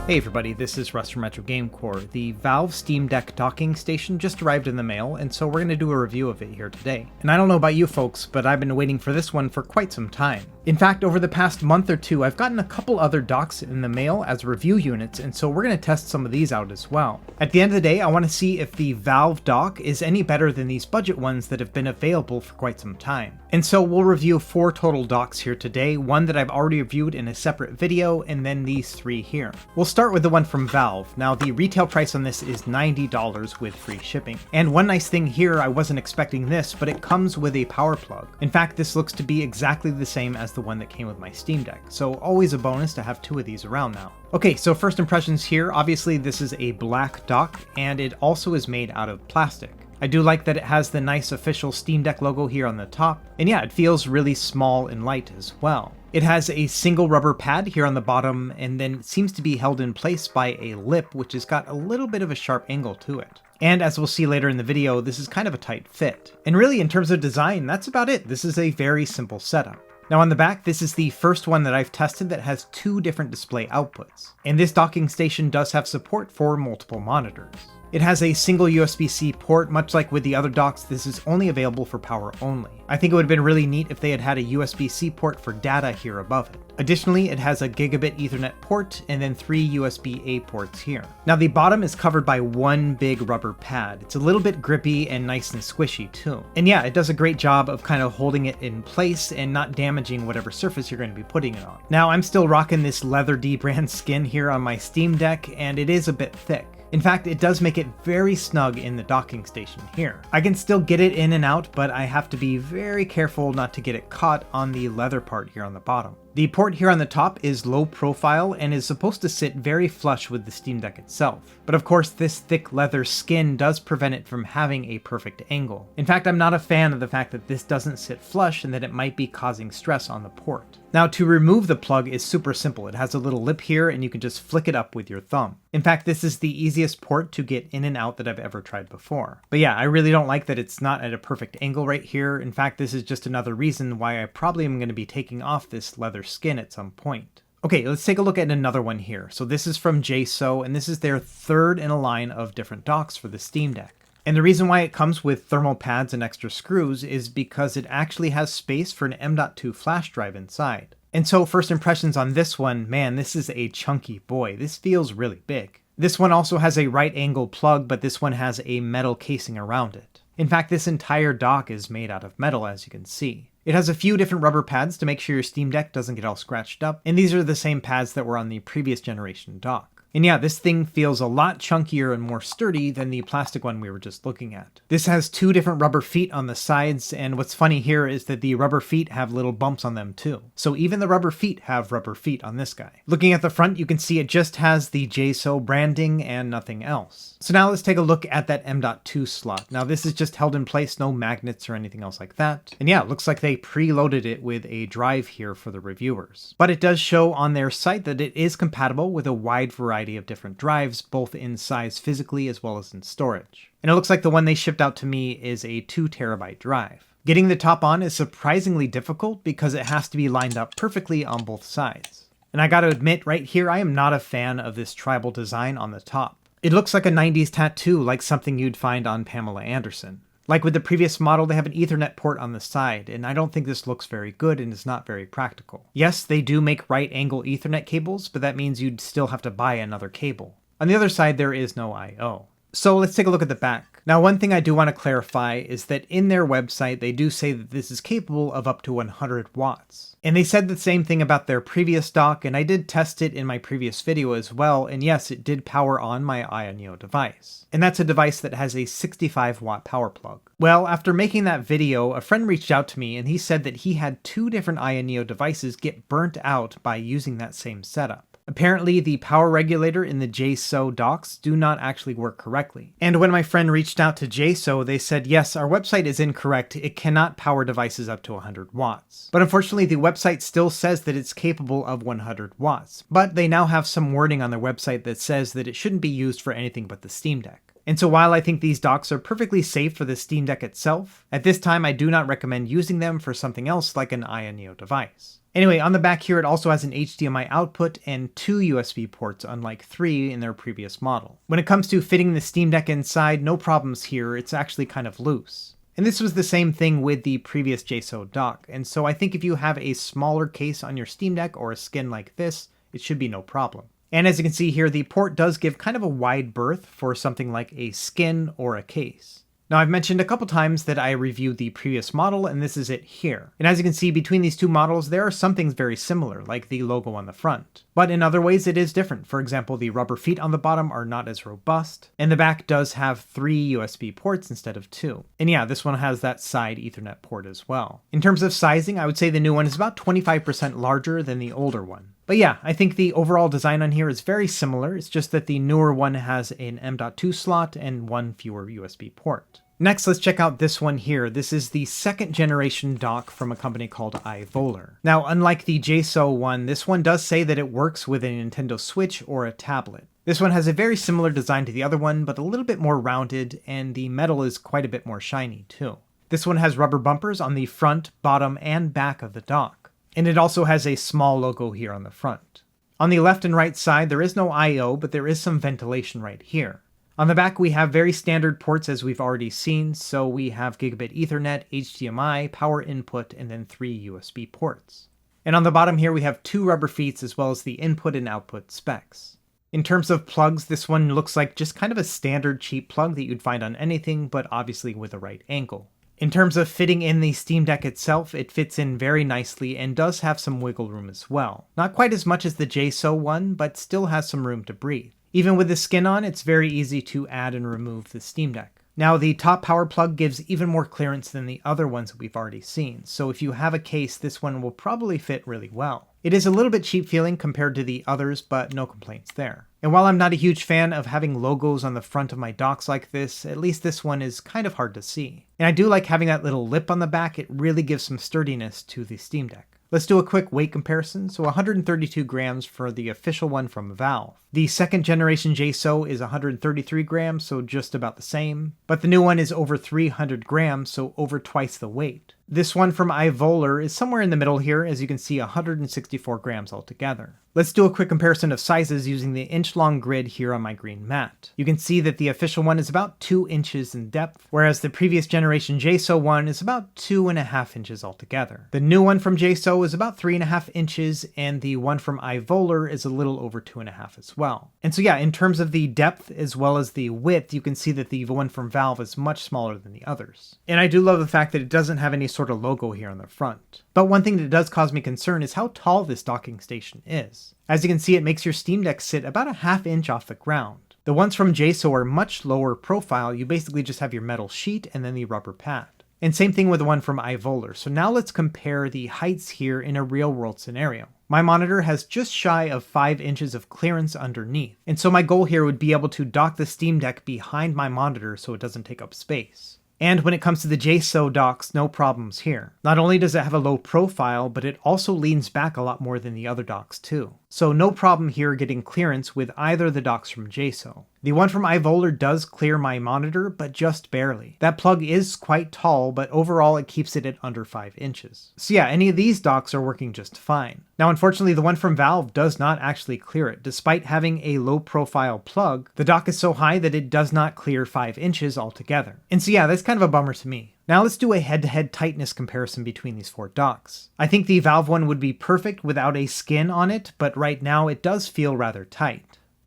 Hey everybody, this is Russ from Retro Game Core. The Valve Steam Deck docking station just arrived in the mail, and so we're going to do a review of it here today. And I don't know about you folks, but I've been waiting for this one for quite some time. In fact, over the past month or two, I've gotten a couple other docks in the mail as review units, and so we're going to test some of these out as well. At the end of the day, I want to see if the Valve dock is any better than these budget ones that have been available for quite some time. And so we'll review 4 total docks here today, one that I've already reviewed in a separate video, and then these 3 here. We'll start with the one from Valve. Now the retail price on this is $90 with free shipping. And one nice thing here, I wasn't expecting this, but it comes with a power plug. In fact, this looks to be exactly the same as the one that came with my Steam Deck, so always a bonus to have 2 of these around now. Okay, so first impressions here, obviously this is a black dock, and it also is made out of plastic. I do like that it has the nice official Steam Deck logo here on the top, and yeah, it feels really small and light as well. It has a single rubber pad here on the bottom, and then it seems to be held in place by a lip, which has got a little bit of a sharp angle to it. And as we'll see later in the video, this is kind of a tight fit. And really, in terms of design, that's about it. This is a very simple setup. Now on the back, this is the first one that I've tested that has 2 different display outputs. And this docking station does have support for multiple monitors. It has a single USB-C port. Much like with the other docks, this is only available for power only. I think it would have been really neat if they had had a USB-C port for data here above it. Additionally, it has a gigabit Ethernet port and then 3 USB-A ports here. Now the bottom is covered by one big rubber pad. It's a little bit grippy and nice and squishy too. And yeah, it does a great job of kind of holding it in place and not damaging whatever surface you're going to be putting it on. Now I'm still rocking this Leather D brand skin here on my Steam Deck, and it is a bit thick. In fact, it does make it very snug in the docking station here. I can still get it in and out, but I have to be very careful not to get it caught on the leather part here on the bottom. The port here on the top is low profile and is supposed to sit very flush with the Steam Deck itself. But of course, this thick leather skin does prevent it from having a perfect angle. In fact, I'm not a fan of the fact that this doesn't sit flush and that it might be causing stress on the port. Now, to remove the plug is super simple. It has a little lip here and you can just flick it up with your thumb. In fact, this is the easiest port to get in and out that I've ever tried before. But yeah, I really don't like that it's not at a perfect angle right here. In fact, this is just another reason why I probably am going to be taking off this leather skin at some point. Okay, let's take a look at another one here. So this is from JSAUX, and this is their 3rd in a line of different docks for the Steam Deck. And the reason why it comes with thermal pads and extra screws is because it actually has space for an M.2 flash drive inside. And so first impressions on this one, man, this is a chunky boy. This feels really big. This one also has a right angle plug, but this one has a metal casing around it. In fact, this entire dock is made out of metal, as you can see. It has a few different rubber pads to make sure your Steam Deck doesn't get all scratched up, and these are the same pads that were on the previous generation dock. And yeah, this thing feels a lot chunkier and more sturdy than the plastic one we were just looking at. This has 2 different rubber feet on the sides, and what's funny here is that the rubber feet have little bumps on them too. So even the rubber feet have rubber feet on this guy. Looking at the front, you can see it just has the JSAUX branding and nothing else. So now let's take a look at that M.2 slot. Now this is just held in place, no magnets or anything else like that. And yeah, it looks like they preloaded it with a drive here for the reviewers. But it does show on their site that it is compatible with a wide variety of different drives, both in size physically as well as in storage. And it looks like the one they shipped out to me is a 2 terabyte drive. Getting the top on is surprisingly difficult because it has to be lined up perfectly on both sides. And I gotta admit, right here, I am not a fan of this tribal design on the top. It looks like a 90s tattoo, like something you'd find on Pamela Anderson. Like with the previous model, they have an Ethernet port on the side, and I don't think this looks very good and is not very practical. Yes, they do make right angle Ethernet cables, but that means you'd still have to buy another cable. On the other side, there is no I/O. So let's take a look at the back. Now, one thing I do want to clarify is that in their website, they do say that this is capable of up to 100 watts. And they said the same thing about their previous dock, and I did test it in my previous video as well, and yes, it did power on my Ioneo device. And that's a device that has a 65 watt power plug. Well, after making that video, a friend reached out to me and he said that he had 2 different Ioneo devices get burnt out by using that same setup. Apparently, the power regulator in the JSAUX docks do not actually work correctly. And when my friend reached out to JSAUX, they said, yes, our website is incorrect. It cannot power devices up to 100 watts. But unfortunately, the website still says that it's capable of 100 watts. But they now have some wording on their website that says that it shouldn't be used for anything but the Steam Deck. And so while I think these docks are perfectly safe for the Steam Deck itself, at this time I do not recommend using them for something else like an Ioneo device. Anyway, on the back here, it also has an HDMI output and 2 USB ports, unlike 3 in their previous model. When it comes to fitting the Steam Deck inside, no problems here, it's actually kind of loose. And this was the same thing with the previous JSAUX dock, and so I think if you have a smaller case on your Steam Deck or a skin like this, it should be no problem. And as you can see here, the port does give kind of a wide berth for something like a skin or a case. Now, I've mentioned a couple times that I reviewed the previous model, and this is it here. And as you can see, between these two models, there are some things very similar, like the logo on the front. But in other ways, it is different. For example, the rubber feet on the bottom are not as robust, and the back does have 3 USB ports instead of 2. And yeah, this one has that side Ethernet port as well. In terms of sizing, I would say the new one is about 25% larger than the older one. But yeah, I think the overall design on here is very similar, it's just that the newer one has an M.2 slot and 1 fewer USB port. Next, let's check out this one here. This is the 2nd generation dock from a company called iVoler. Now, unlike the JSAUX one, this one does say that it works with a Nintendo Switch or a tablet. This one has a very similar design to the other one, but a little bit more rounded, and the metal is quite a bit more shiny too. This one has rubber bumpers on the front, bottom, and back of the dock. And it also has a small logo here on the front. On the left and right side, there is no I/O, but there is some ventilation right here. On the back, we have very standard ports as we've already seen, so we have gigabit Ethernet, HDMI, power input, and then 3 USB ports. And on the bottom here, we have 2 rubber feet as well as the input and output specs. In terms of plugs, this one looks like just kind of a standard cheap plug that you'd find on anything, but obviously with the right angle. In terms of fitting in the Steam Deck itself, it fits in very nicely and does have some wiggle room as well. Not quite as much as the JSAUX one, but still has some room to breathe. Even with the skin on, it's very easy to add and remove the Steam Deck. Now, the top power plug gives even more clearance than the other ones that we've already seen, so if you have a case, this one will probably fit really well. It is a little bit cheap feeling compared to the others, but no complaints there. And while I'm not a huge fan of having logos on the front of my docks like this, at least this one is kind of hard to see. And I do like having that little lip on the back, it really gives some sturdiness to the Steam Deck. Let's do a quick weight comparison. So 132 grams for the official one from Valve. The 2nd generation JSAUX is 133 grams, so just about the same. But the new one is over 300 grams, so over twice the weight. This one from iVoler is somewhere in the middle here, as you can see 164 grams altogether. Let's do a quick comparison of sizes using the inch-long grid here on my green mat. You can see that the official one is about 2 inches in depth, whereas the previous generation JSAUX one is about 2.5 inches altogether. The new one from JSAUX is about 3.5 inches, and the one from iVoler is a little over 2.5 as well. And so yeah, in terms of the depth as well as the width, you can see that the one from Valve is much smaller than the others. And I do love the fact that it doesn't have any sort of logo here on the front. But one thing that does cause me concern is how tall this docking station is. As you can see, it makes your Steam Deck sit about a ½ inch off the ground. The ones from JSAUX are much lower profile, you basically just have your metal sheet and then the rubber pad. And same thing with the one from iVoler. So now let's compare the heights here in a real world scenario. My monitor has just shy of 5 inches of clearance underneath, and so my goal here would be able to dock the Steam Deck behind my monitor so it doesn't take up space. And when it comes to the JSAUX docks, no problems here. Not only does it have a low profile, but it also leans back a lot more than the other docks too. So no problem here getting clearance with either of the docks from JSAUX. The one from iVoler does clear my monitor, but just barely. That plug is quite tall, but overall it keeps it at under 5 inches. So yeah, any of these docks are working just fine. Now unfortunately the one from Valve does not actually clear it. Despite having a low profile plug, the dock is so high that it does not clear 5 inches altogether. And so yeah, that's kind of a bummer to me. Now let's do a head-to-head tightness comparison between these 4 docks. I think the Valve one would be perfect without a skin on it, but right now it does feel rather tight.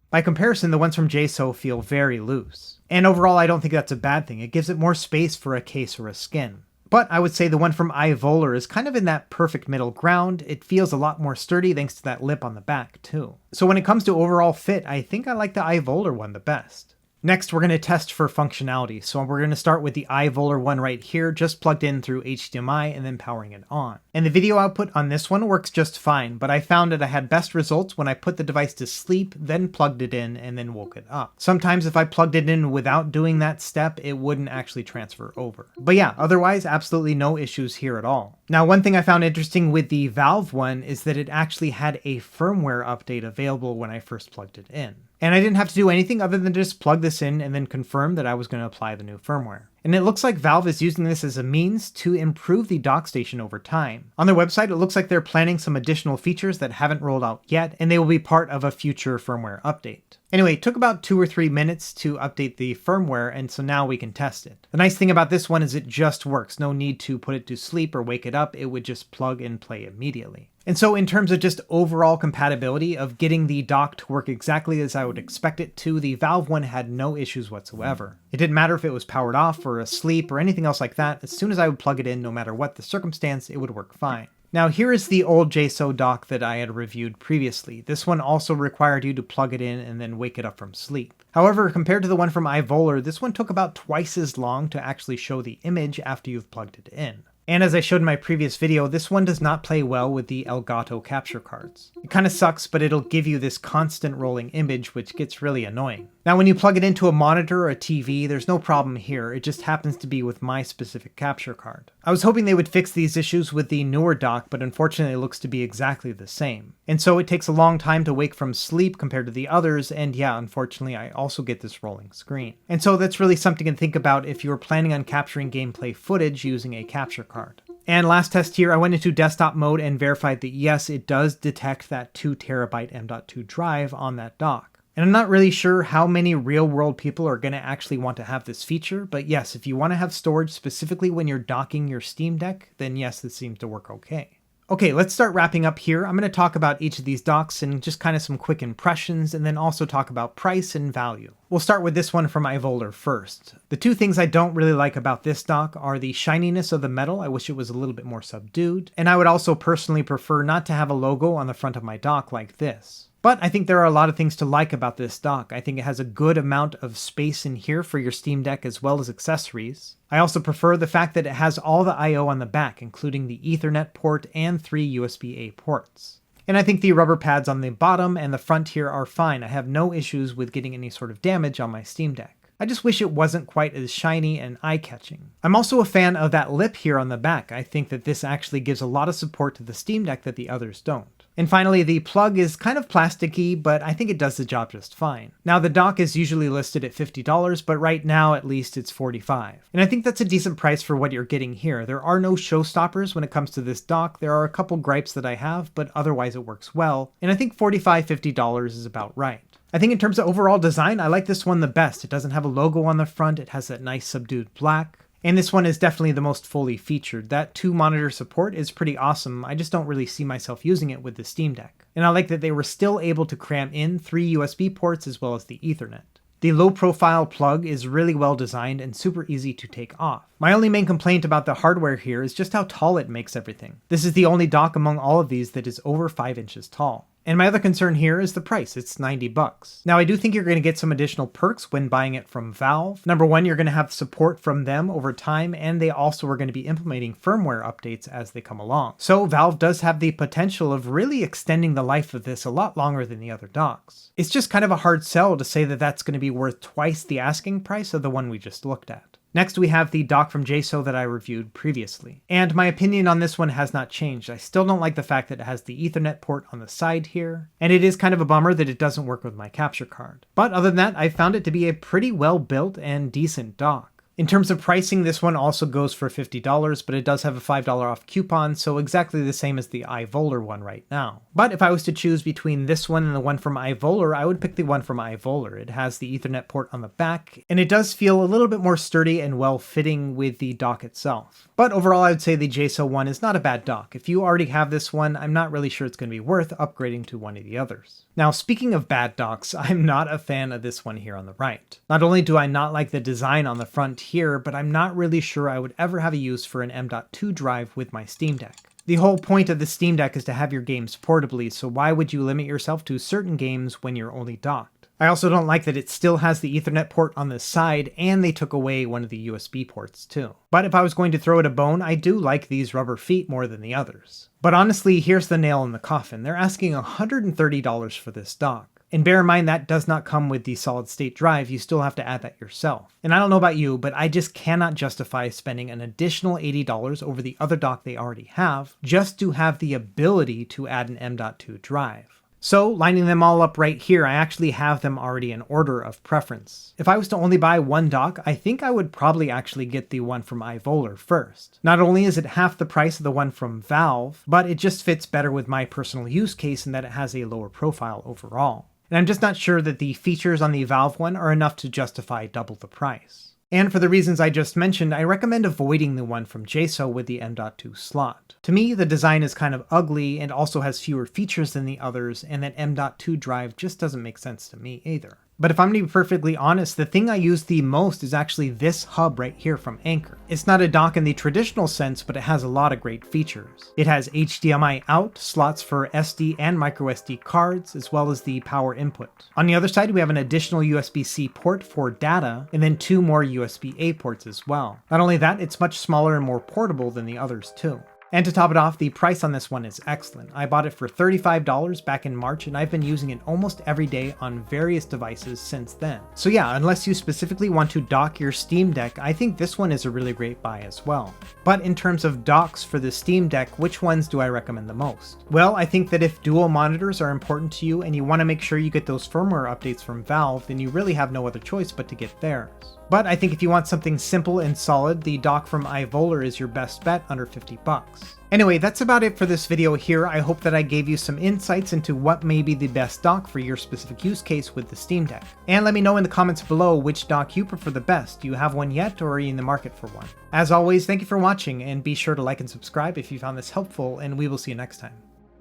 By comparison, the ones from JSAUX feel very loose. And overall, I don't think that's a bad thing. It gives it more space for a case or a skin. But I would say the one from iVoler is kind of in that perfect middle ground. It feels a lot more sturdy thanks to that lip on the back too. So when it comes to overall fit, I think I like the iVoler one the best. Next, we're going to test for functionality. So we're going to start with the iVoler one right here, just plugged in through HDMI and then powering it on. And the video output on this one works just fine, but I found that I had best results when I put the device to sleep, then plugged it in, and then woke it up. Sometimes if I plugged it in without doing that step, it wouldn't actually transfer over. But yeah, otherwise absolutely no issues here at all. Now, one thing I found interesting with the Valve one is that it actually had a firmware update available when I first plugged it in. And I didn't have to do anything other than just plug this in and then confirm that I was going to apply the new firmware. And it looks like Valve is using this as a means to improve the dock station over time. On their website, it looks like they're planning some additional features that haven't rolled out yet, and they will be part of a future firmware update. Anyway, it took about 2 or 3 minutes to update the firmware, and so now we can test it. The nice thing about this one is it just works. No need to put it to sleep or wake it up. It would just plug and play immediately. And so in terms of just overall compatibility of getting the dock to work exactly as I would expect it to, the Valve one had no issues whatsoever. It didn't matter if it was powered off or asleep or anything else like that. As soon as I would plug it in, no matter what the circumstance, it would work fine. Now here is the old JSAUX dock that I had reviewed previously. This one also required you to plug it in and then wake it up from sleep. However, compared to the one from iVoler, this one took about twice as long to actually show the image after you've plugged it in. And as I showed in my previous video, this one does not play well with the Elgato capture cards. It kind of sucks, but it'll give you this constant rolling image, which gets really annoying. Now when you plug it into a monitor or a TV, there's no problem here, it just happens to be with my specific capture card. I was hoping they would fix these issues with the newer dock, but unfortunately it looks to be exactly the same. And so it takes a long time to wake from sleep compared to the others, and yeah, unfortunately I also get this rolling screen. And so that's really something to think about if you're planning on capturing gameplay footage using a capture card. And last test here, I went into desktop mode and verified that yes, it does detect that 2TB M.2 drive on that dock. And I'm not really sure how many real-world people are going to actually want to have this feature, but yes, if you want to have storage specifically when you're docking your Steam Deck, then yes, this seems to work okay. Okay, let's start wrapping up here. I'm going to talk about each of these docks and just kind of some quick impressions, and then also talk about price and value. We'll start with this one from iVoler first. The two things I don't really like about this dock are the shininess of the metal. I wish it was a little bit more subdued, and I would also personally prefer not to have a logo on the front of my dock like this. But I think there are a lot of things to like about this dock. I think it has a good amount of space in here for your Steam Deck as well as accessories. I also prefer the fact that it has all the I/O on the back, including the Ethernet port and 3 USB-A ports. And I think the rubber pads on the bottom and the front here are fine. I have no issues with getting any sort of damage on my Steam Deck. I just wish it wasn't quite as shiny and eye-catching. I'm also a fan of that lip here on the back. I think that this actually gives a lot of support to the Steam Deck that the others don't. And finally, the plug is kind of plasticky, but I think it does the job just fine. Now, the dock is usually listed at $50, but right now, at least, it's $45. And I think that's a decent price for what you're getting here. There are no showstoppers when it comes to this dock. There are a couple gripes that I have, but otherwise it works well. And I think $45, $50 is about right. I think in terms of overall design, I like this one the best. It doesn't have a logo on the front. It has that nice subdued black. And this one is definitely the most fully featured. That 2-monitor support is pretty awesome. I just don't really see myself using it with the Steam Deck. And I like that they were still able to cram in 3 USB ports as well as the Ethernet. The low-profile plug is really well designed and super easy to take off. My only main complaint about the hardware here is just how tall it makes everything. This is the only dock among all of these that is over 5 inches tall. And my other concern here is the price. It's $90. Now, I do think you're going to get some additional perks when buying it from Valve. Number one, you're going to have support from them over time, and they also are going to be implementing firmware updates as they come along. So Valve does have the potential of really extending the life of this a lot longer than the other docks. It's just kind of a hard sell to say that that's going to be worth twice the asking price of the one we just looked at. Next, we have the dock from JSAUX that I reviewed previously. And my opinion on this one has not changed. I still don't like the fact that it has the Ethernet port on the side here, and it is kind of a bummer that it doesn't work with my capture card. But other than that, I found it to be a pretty well built and decent dock. In terms of pricing, this one also goes for $50, but it does have a $5 off coupon, so exactly the same as the iVoler one right now. But if I was to choose between this one and the one from iVoler, I would pick the one from iVoler. It has the Ethernet port on the back, and it does feel a little bit more sturdy and well-fitting with the dock itself. But overall, I would say the JSAUX one is not a bad dock. If you already have this one, I'm not really sure it's going to be worth upgrading to one of the others. Now, speaking of bad docks, I'm not a fan of this one here on the right. Not only do I not like the design on the front here, but I'm not really sure I would ever have a use for an M.2 drive with my Steam Deck. The whole point of the Steam Deck is to have your games portably, so why would you limit yourself to certain games when you're only docked? I also don't like that it still has the Ethernet port on the side, and they took away one of the USB ports too. But if I was going to throw it a bone, I do like these rubber feet more than the others. But honestly, here's the nail in the coffin. They're asking $130 for this dock. And bear in mind that does not come with the solid state drive, you still have to add that yourself. And I don't know about you, but I just cannot justify spending an additional $80 over the other dock they already have, just to have the ability to add an M.2 drive. So lining them all up right here, I actually have them already in order of preference. If I was to only buy one dock, I think I would probably actually get the one from iVoler first. Not only is it half the price of the one from Valve, but it just fits better with my personal use case in that it has a lower profile overall. And I'm just not sure that the features on the Valve one are enough to justify double the price. And for the reasons I just mentioned, I recommend avoiding the one from JSAUX with the M.2 slot. To me, the design is kind of ugly and also has fewer features than the others, and that M.2 drive just doesn't make sense to me either. But if I'm going to be perfectly honest, the thing I use the most is actually this hub right here from Anker. It's not a dock in the traditional sense, but it has a lot of great features. It has HDMI out, slots for SD and microSD cards, as well as the power input. On the other side, we have an additional USB-C port for data, and then 2 more USB-A ports as well. Not only that, it's much smaller and more portable than the others too. And to top it off, the price on this one is excellent. I bought it for $35 back in March, and I've been using it almost every day on various devices since then. So yeah, unless you specifically want to dock your Steam Deck, I think this one is a really great buy as well. But in terms of docks for the Steam Deck, which ones do I recommend the most? Well, I think that if dual monitors are important to you and you want to make sure you get those firmware updates from Valve, then you really have no other choice but to get theirs. But I think if you want something simple and solid, the dock from iVoler is your best bet under 50 bucks. Anyway, that's about it for this video here. I hope that I gave you some insights into what may be the best dock for your specific use case with the Steam Deck. And let me know in the comments below which dock you prefer the best. Do you have one yet, or are you in the market for one? As always, thank you for watching, and be sure to like and subscribe if you found this helpful, and we will see you next time.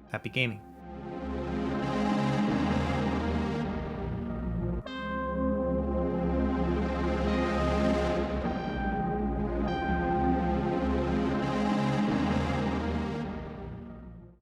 Happy gaming.